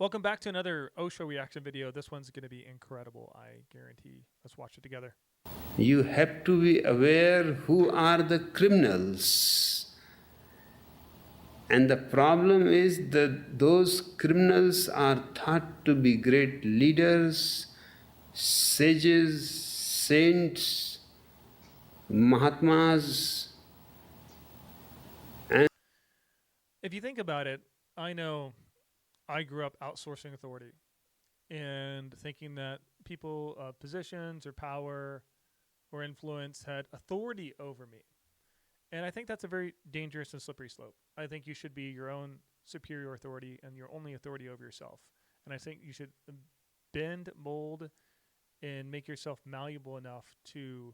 Welcome back to another Osho reaction video. This one's going to be incredible, I guarantee. Let's watch it together. You have to be aware who are the criminals. And the problem is that those criminals are thought to be great leaders, sages, saints, Mahatmas. And If you think about it, I know I grew up outsourcing authority and thinking that people of positions or power or influence had authority over me. And I think that's a very dangerous and slippery slope. I think you should be your own superior authority and your only authority over yourself. And I think you should bend, mold, and make yourself malleable enough to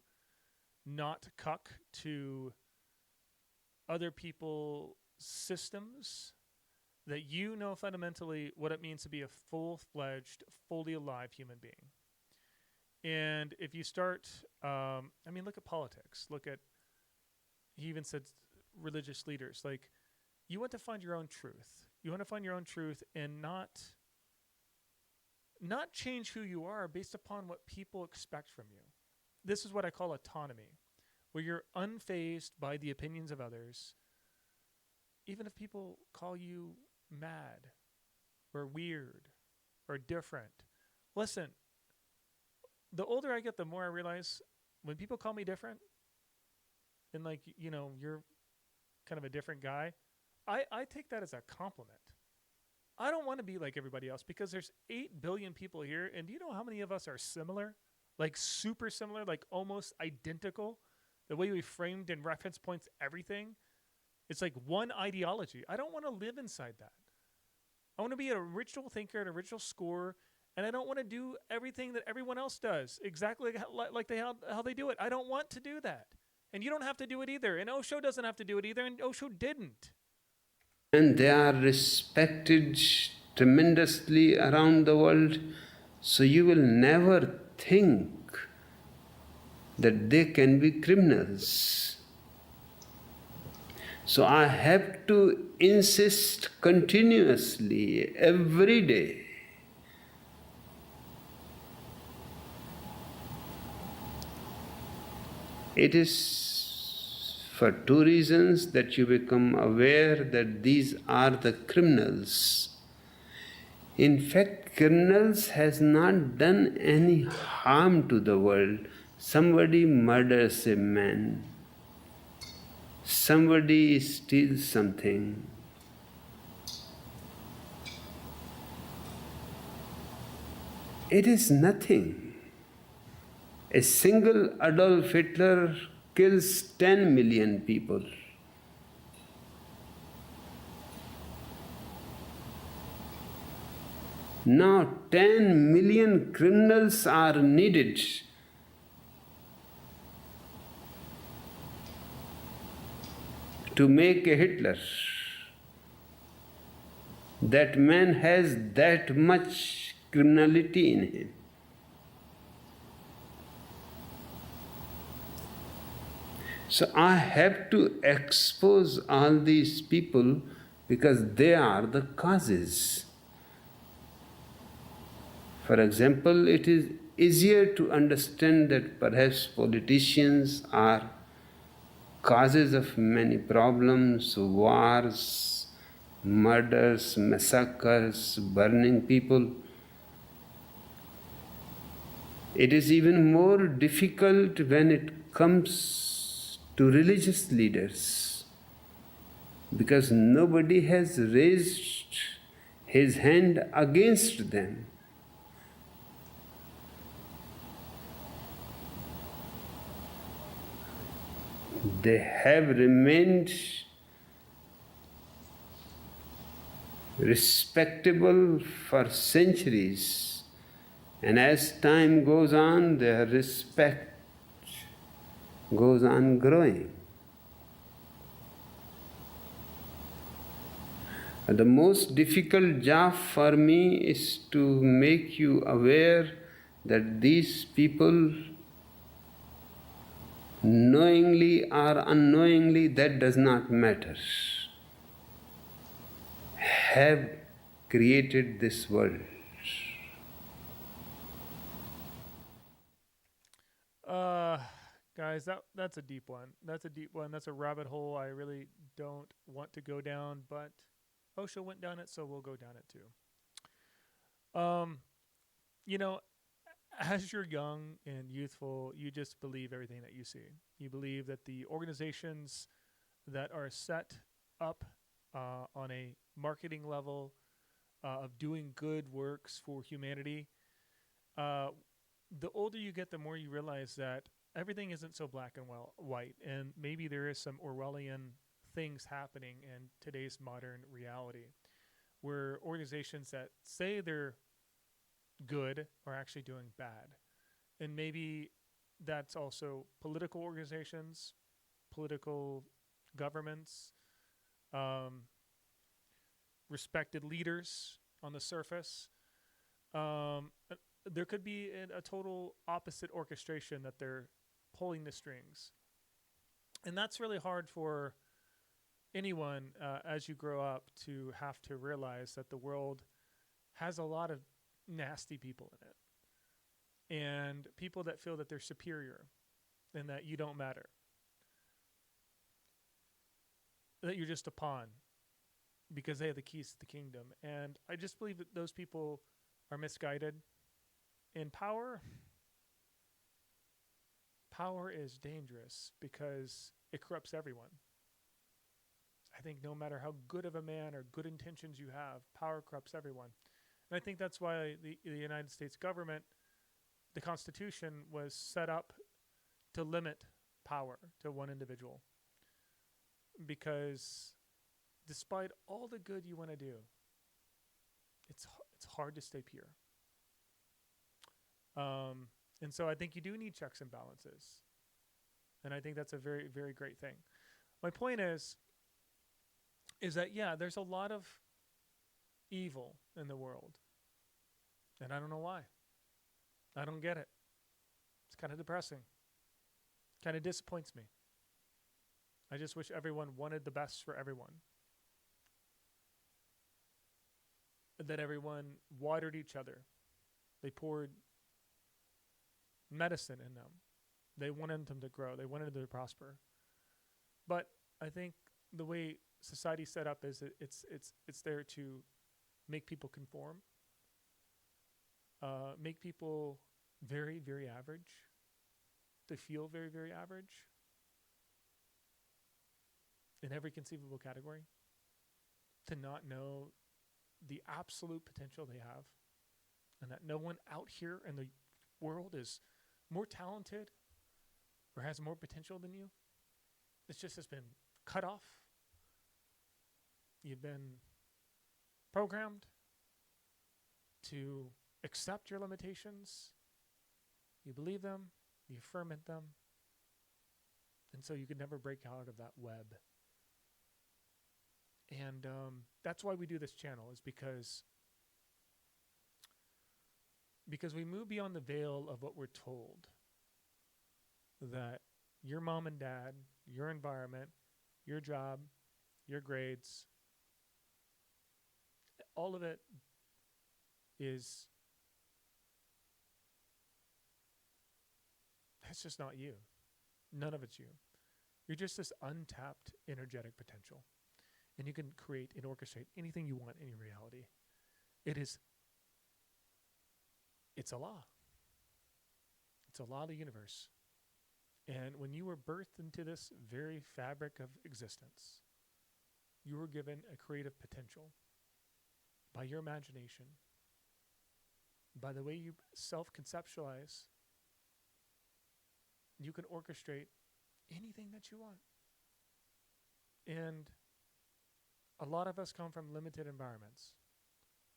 not cuck to other people's systems, that you know fundamentally what it means to be a full-fledged, fully alive human being. And if you start, look at politics. Look at, he even said religious leaders. Like, you want to find your own truth. You want to find your own truth and not change who you are based upon what people expect from you. This is what I call autonomy, where you're unfazed by the opinions of others, even if people call you mad or weird or different. Listen, the older I get, the more I realize when people call me different and you're kind of a different guy, I take that as a compliment. I don't want to be like everybody else because there's 8 billion people here, and do you know how many of us are similar? Like super similar, like almost identical? The way we framed and reference points everything. It's like one ideology. I don't want to live inside that. I want to be an original thinker, an original scorer, and I don't want to do everything that everyone else does, exactly like how they do it. I don't want to do that. And you don't have to do it either. And Osho doesn't have to do it either, and Osho didn't. they are respected tremendously around the world, so you will never think that they can be criminals. So I have to insist continuously, every day. It is for 2 reasons that you become aware that these are the criminals. In fact, criminals has not done any harm to the world. Somebody murders a man. Somebody steals something. It is nothing. A single Adolf Hitler kills 10 million people. Now 10 million criminals are needed to make a Hitler. That man has that much criminality in him. So I have to expose all these people because they are the causes. For example, it is easier to understand that perhaps politicians are causes of many problems, wars, murders, massacres, burning people. It is even more difficult when it comes to religious leaders, because nobody has raised his hand against them. They have remained respectable for centuries, and as time goes on, their respect goes on growing. The most difficult job for me is to make you aware that these people, knowingly or unknowingly, that does not matter, have created this world? Uh, Guys, that's a deep one. That's a deep one. That's a rabbit hole I really don't want to go down, but Osho went down it, so we'll go down it too. You know, as you're young and youthful, you just believe everything that you see. You believe that the organizations that are set up on a marketing level of doing good works for humanity, uh, the older you get, the more you realize that everything isn't so black and white, and maybe there is some Orwellian things happening in today's modern reality, where organizations that say they're good are actually doing bad, and maybe that's also political organizations, political governments, um, respected leaders on the surface. There could be a total opposite orchestration that they're pulling the strings, and that's really hard for anyone as you grow up to have to realize that the world has a lot of nasty people in it, and people that feel that they're superior and that you don't matter, that you're just a pawn because they have the keys to the kingdom. And I just believe that those people are misguided. In power is dangerous because it corrupts everyone. I think no matter how good of a man or good intentions you have, power corrupts everyone. And I think that's why the United States government, the Constitution, was set up to limit power to one individual. Because despite all the good you want to do, it's hard to stay pure. And so I think you do need checks and balances. And I think that's a very, very great thing. My point is that, yeah, there's a lot of evil in the world. And I don't know why. I don't get it. It's kind of depressing. Kind of disappoints me. I just wish everyone wanted the best for everyone. That everyone watered each other. They poured medicine in them. They wanted them to grow. They wanted them to prosper. But I think the way society's set up is it's there to make people conform, make people very, very average, to feel very, very average in every conceivable category, to not know the absolute potential they have, and that no one out here in the world is more talented or has more potential than you. It's just has been cut off. You've been programmed to accept your limitations. You believe them, you ferment them, and so you could never break out of that web. And that's why we do this channel, is because we move beyond the veil of what we're told, that your mom and dad, your environment, your job, your grades, all of it is, it's just not you. None of it's you. You're just this untapped energetic potential. And you can create and orchestrate anything you want in your reality. It's a law. It's a law of the universe. And when you were birthed into this very fabric of existence, you were given a creative potential by your imagination, by the way you self-conceptualize. You can orchestrate anything that you want. And a lot of us come from limited environments,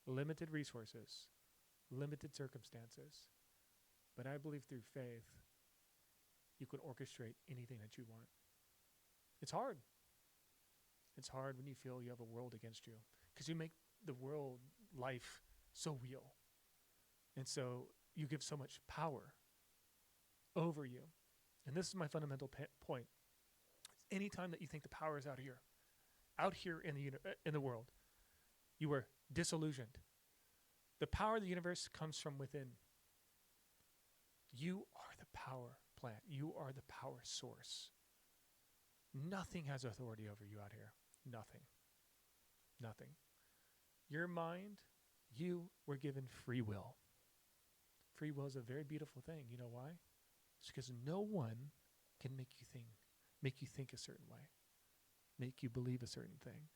limited resources, limited circumstances. But I believe through faith, you can orchestrate anything that you want. It's hard. It's hard when you feel you have a world against you, because you make the world, life, so real. And so you give so much power over you. And this is my fundamental point. Anytime that you think the power is out here in the world, You were disillusioned. The power of the universe comes from within. You are the power plant. You are the power source. Nothing has authority over you out here. Nothing. Nothing. Your mind, you were given free will. Free will is a very beautiful thing. You know why? It's because no one can make you think a certain way, make you believe a certain thing.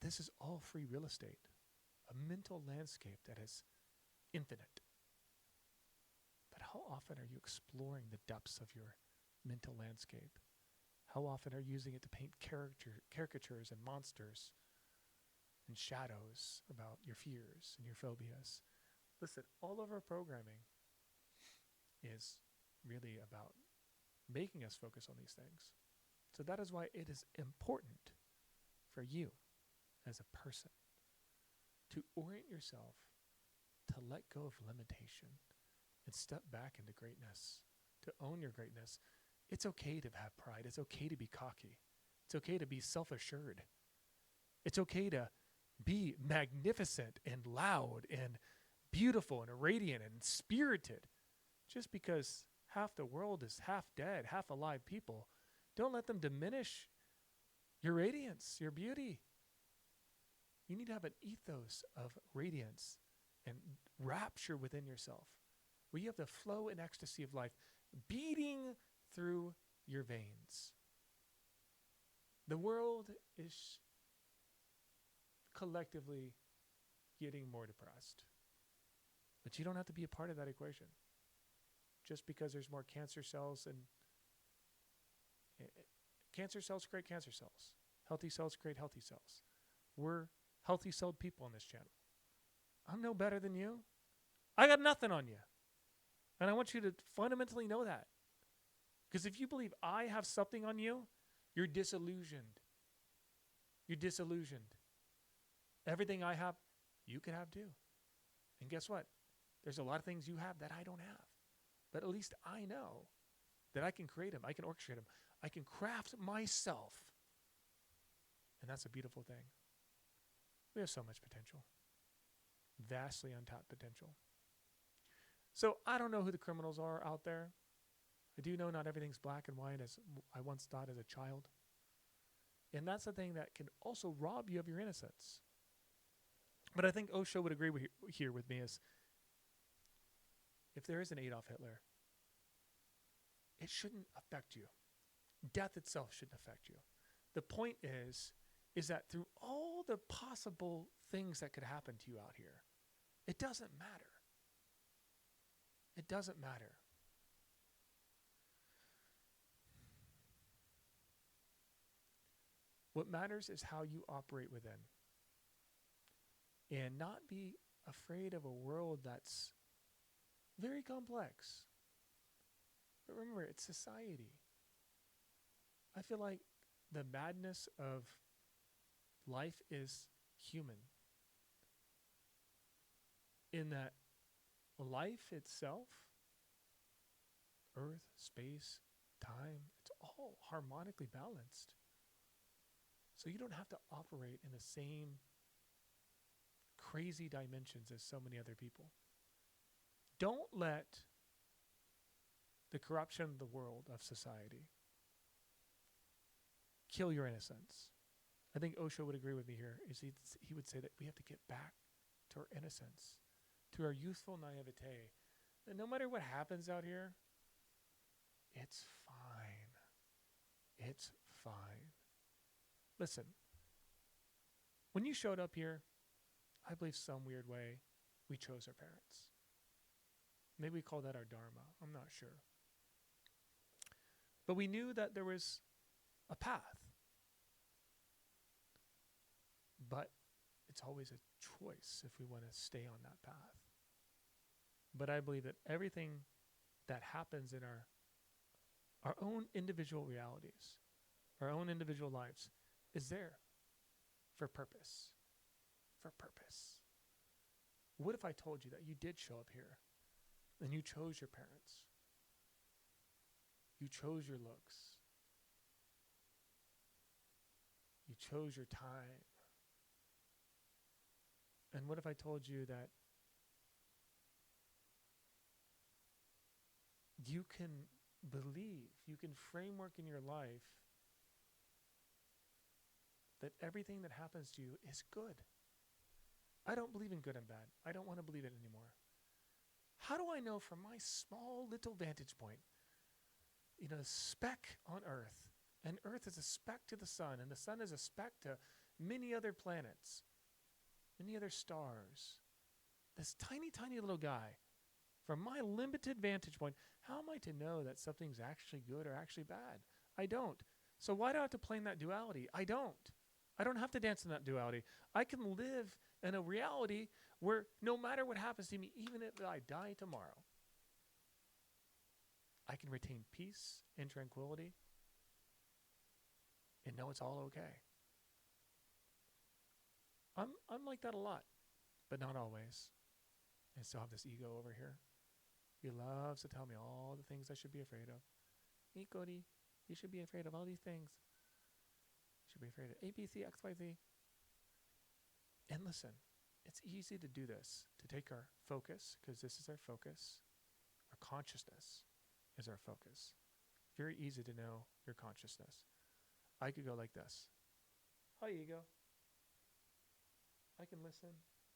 This is all free real estate, a mental landscape that is infinite. But how often are you exploring the depths of your mental landscape? How often are you using it to paint caricatures and monsters and shadows about your fears and your phobias? Listen, all of our programming is really about making us focus on these things. So that is why it is important for you as a person to orient yourself to let go of limitation and step back into greatness, to own your greatness. It's okay to have pride. It's okay to be cocky. It's okay to be self-assured. It's okay to be magnificent and loud and beautiful and radiant and spirited. Just because half the world is half dead, half alive people, don't let them diminish your radiance, your beauty. You need to have an ethos of radiance and rapture within yourself, where you have the flow and ecstasy of life beating through your veins. The world is collectively getting more depressed. But you don't have to be a part of that equation. Just because there's more cancer cells and cancer cells create cancer cells. Healthy cells create healthy cells. We're healthy celled people on this channel. I'm no better than you. I got nothing on you. And I want you to fundamentally know that. Because if you believe I have something on you, you're disillusioned. You're disillusioned. Everything I have, you could have too. And guess what? There's a lot of things you have that I don't have. But at least I know that I can create them. I can orchestrate them. I can craft myself. And that's a beautiful thing. We have so much potential. Vastly untapped potential. So I don't know who the criminals are out there. I do know not everything's black and white as I once thought as a child. And that's the thing that can also rob you of your innocence. But I think Osho would agree here with me is, if there is an Adolf Hitler, it shouldn't affect you. Death itself shouldn't affect you. The point is that through all the possible things that could happen to you out here, it doesn't matter. It doesn't matter. What matters is how you operate within. And not be afraid of a world that's very complex. But remember, it's society. I feel like the madness of life is human. In that life itself, earth, space, time, it's all harmonically balanced. So you don't have to operate in the same crazy dimensions as so many other people. Don't let the corruption of the world, of society, kill your innocence. I think Osho would agree with me here. He would say that we have to get back to our innocence, to our youthful naivete. And no matter what happens out here, it's fine. It's fine. Listen, when you showed up here, I believe some weird way we chose our parents. Maybe we call that our dharma. I'm not sure. But we knew that there was a path. But it's always a choice if we want to stay on that path. But I believe that everything that happens in our own individual realities, our own individual lives, is there for purpose. For purpose. What if I told you that you did show up here and you chose your parents? You chose your looks. You chose your time. And what if I told you that you can believe, you can framework in your life that everything that happens to you is good? I don't believe in good and bad. I don't want to believe it anymore. How do I know from my small little vantage point, a speck on Earth, and Earth is a speck to the sun, and the sun is a speck to many other planets, many other stars. This tiny, tiny little guy, from my limited vantage point, how am I to know that something's actually good or actually bad? I don't. So why do I have to play in that duality? I don't. I don't have to dance in that duality. I can live in a reality where no matter what happens to me, even if I die tomorrow, I can retain peace and tranquility and know it's all okay. I'm like that a lot, but not always. I still have this ego over here. He loves to tell me all the things I should be afraid of. Hey, Cody, you should be afraid of all these things. You should be afraid of A, B, C, X, Y, Z. And listen, it's easy to do this, to take our focus, because this is our focus. Our consciousness is our focus. Very easy to know your consciousness. I could go like this. Hi, ego. I can listen.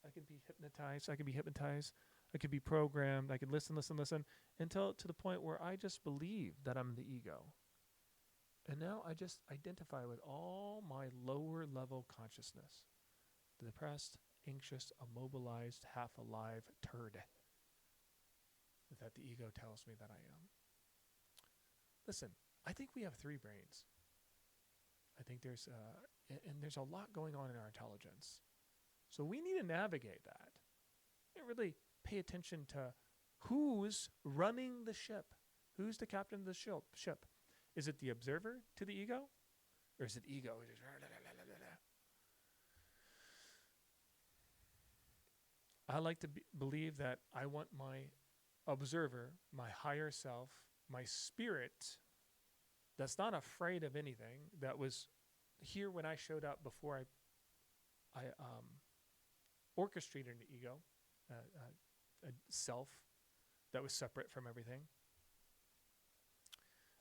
I can be hypnotized. I can be hypnotized. I could be programmed. I could listen until to the point where I just believe that I'm the ego. And now I just identify with all my lower level consciousness. The depressed, anxious, immobilized, half alive turd that the ego tells me that I am. Listen, I think we have 3 brains. I think there's a lot going on in our intelligence. So we need to navigate that and really pay attention to who's running the ship. Who's the captain of the ship? Is it the observer to the ego? Or is it ego? I like to believe that I want my observer, my higher self, my spirit that's not afraid of anything, that was here when I showed up before I orchestrated an ego, a self that was separate from everything.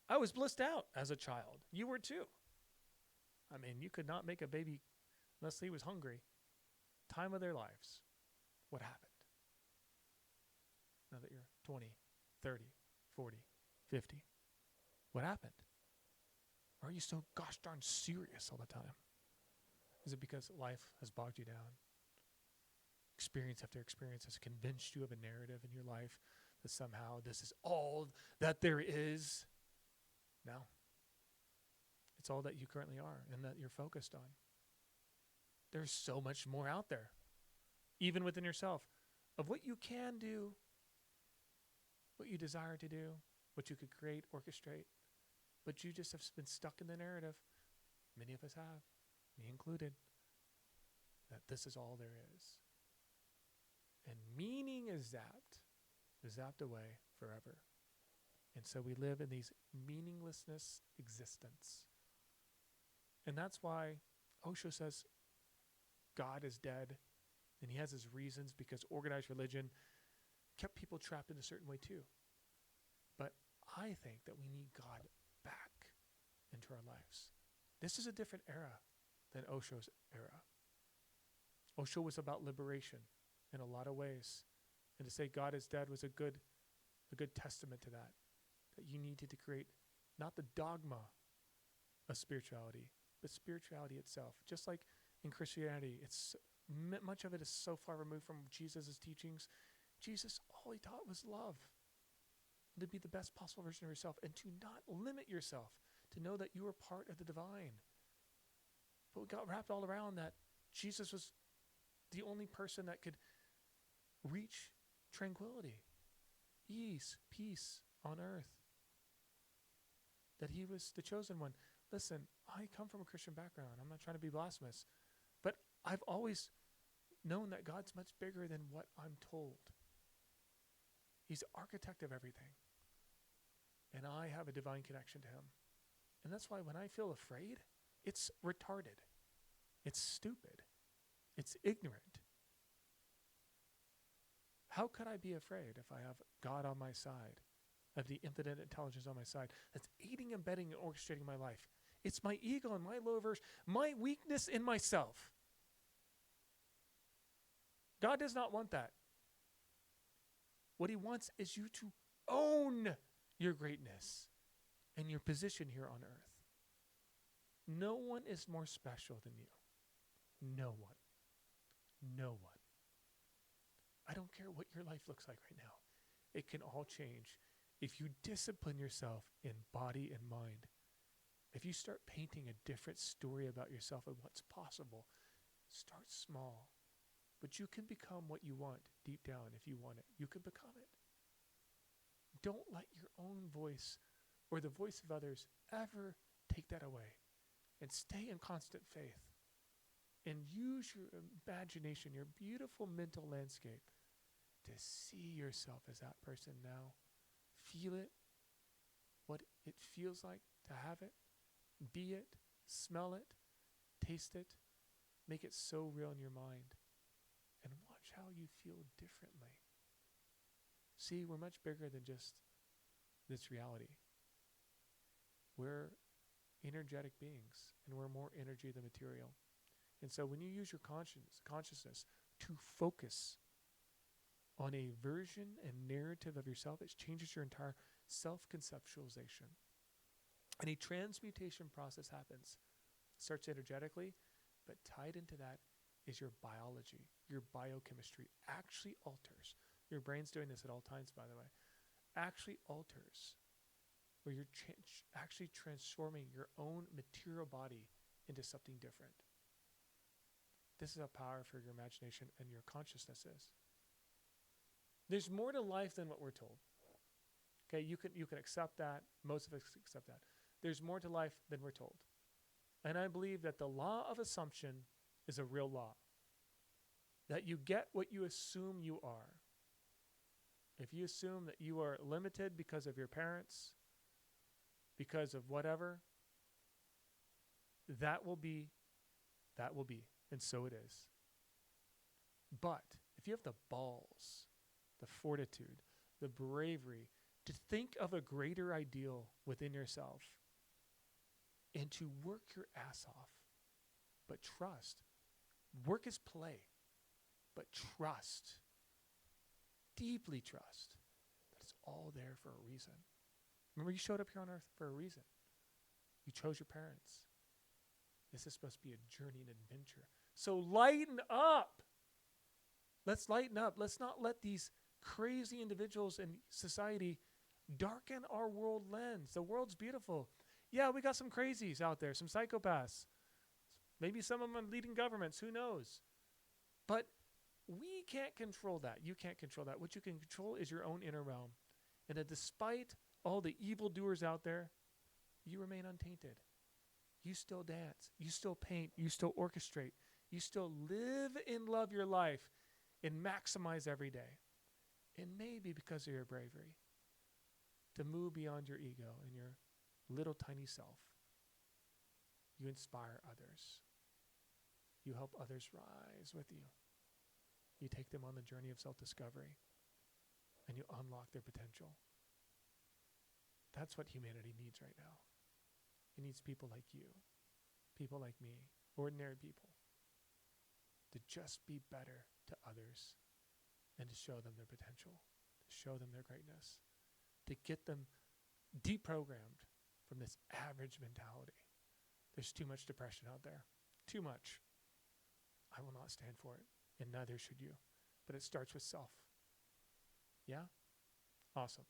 I was blissed out as a child. You were too. I mean, you could not make a baby unless he was hungry. Time of their lives. What happened? Now that you're 20, 30, 40, 50. What happened? Or are you so gosh darn serious all the time? Is it because life has bogged you down? Experience after experience has convinced you of a narrative in your life that somehow this is all that there is? No. It's all that you currently are and that you're focused on. There's so much more out there, even within yourself, of what you can do, what you desire to do, what you could create, orchestrate. But you just have been stuck in the narrative. Many of us have, me included, that this is all there is. And meaning is zapped away forever. And so we live in these meaninglessness existence. And that's why Osho says God is dead. And he has his reasons, because organized religion kept people trapped in a certain way too. But I think that we need God back into our lives. This is a different era than Osho's era. Osho was about liberation in a lot of ways. And to say God is dead was a good testament to that. That you needed to create not the dogma of spirituality, but spirituality itself. Just like in Christianity, much of it is so far removed from Jesus' teachings. Jesus, all he taught was love. To be the best possible version of yourself and to not limit yourself, to know that you are part of the divine. But we got wrapped all around that Jesus was the only person that could reach tranquility, ease, peace on earth. That he was the chosen one. Listen, I come from a Christian background. I'm not trying to be blasphemous. But I've always known that God's much bigger than what I'm told. He's the architect of everything. And I have a divine connection to him. And that's why when I feel afraid, it's retarded. It's stupid. It's ignorant. How could I be afraid if I have God on my side, of the infinite intelligence on my side, that's aiding, abetting, and orchestrating my life? It's my ego and my low version, my weakness in myself. God does not want that. What he wants is you to own your greatness and your position here on earth. No one is more special than you. No one. No one. I don't care what your life looks like right now. It can all change if you discipline yourself in body and mind. If you start painting a different story about yourself and what's possible, start small. But you can become what you want deep down if you want it. You can become it. Don't let your own voice or the voice of others ever take that away. And stay in constant faith. And use your imagination, your beautiful mental landscape, to see yourself as that person now. Feel it, what it feels like to have it, be it, smell it, taste it, make it so real in your mind, and watch how you feel differently. See, we're much bigger than just this reality. We're energetic beings, and we're more energy than material. And so when you use your consciousness to focus on a version and narrative of yourself, it changes your entire self-conceptualization. And a transmutation process happens. It starts energetically, but tied into that is your biology, your biochemistry actually alters. Your brain's doing this at all times, by the way. Actually alters, where you're actually transforming your own material body into something different. This is how powerful your imagination and your consciousness is. There's more to life than what we're told. Okay, you can accept that. Most of us accept that. There's more to life than we're told. And I believe that the law of assumption is a real law. That you get what you assume you are. If you assume that you are limited because of your parents, because of whatever, that will be, and so it is. But if you have the balls, the fortitude, the bravery to think of a greater ideal within yourself and to work your ass off, but trust. Work is play, but trust. Deeply trust that it's all there for a reason. Remember, you showed up here on earth for a reason. You chose your parents. This is supposed to be a journey and adventure. So lighten up. Let's lighten up. Let's not let these crazy individuals in society darken our world lens. The world's beautiful. Yeah, we got some crazies out there, some psychopaths. Maybe some of them are leading governments. Who knows? But we can't control that. You can't control that. What you can control is your own inner realm. And that despite all the evildoers out there, you remain untainted. You still dance. You still paint. You still orchestrate. You still live and love your life and maximize every day. And maybe because of your bravery, to move beyond your ego and your little tiny self, you inspire others. You help others rise with you. You take them on the journey of self-discovery, and you unlock their potential. That's what humanity needs right now. It needs people like you, people like me, ordinary people, to just be better to others and to show them their potential, to show them their greatness, to get them deprogrammed from this average mentality. There's too much depression out there. Too much. I will not stand for it, and neither should you. But it starts with self. Yeah? Awesome.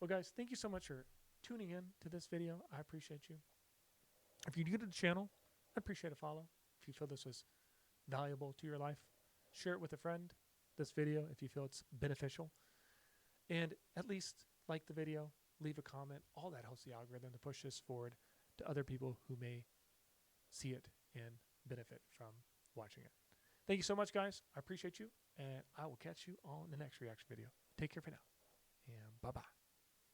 Well, guys, thank you so much for tuning in to this video. I appreciate you. If you're new to the channel, I'd appreciate a follow. If you feel this was valuable to your life, share it with a friend, this video, if you feel it's beneficial. And at least like the video, leave a comment. All that helps the algorithm to push this forward to other people who may see it and benefit from watching it. Thank you so much, guys. I appreciate you, and I will catch you on the next reaction video. Take care for now, and bye-bye.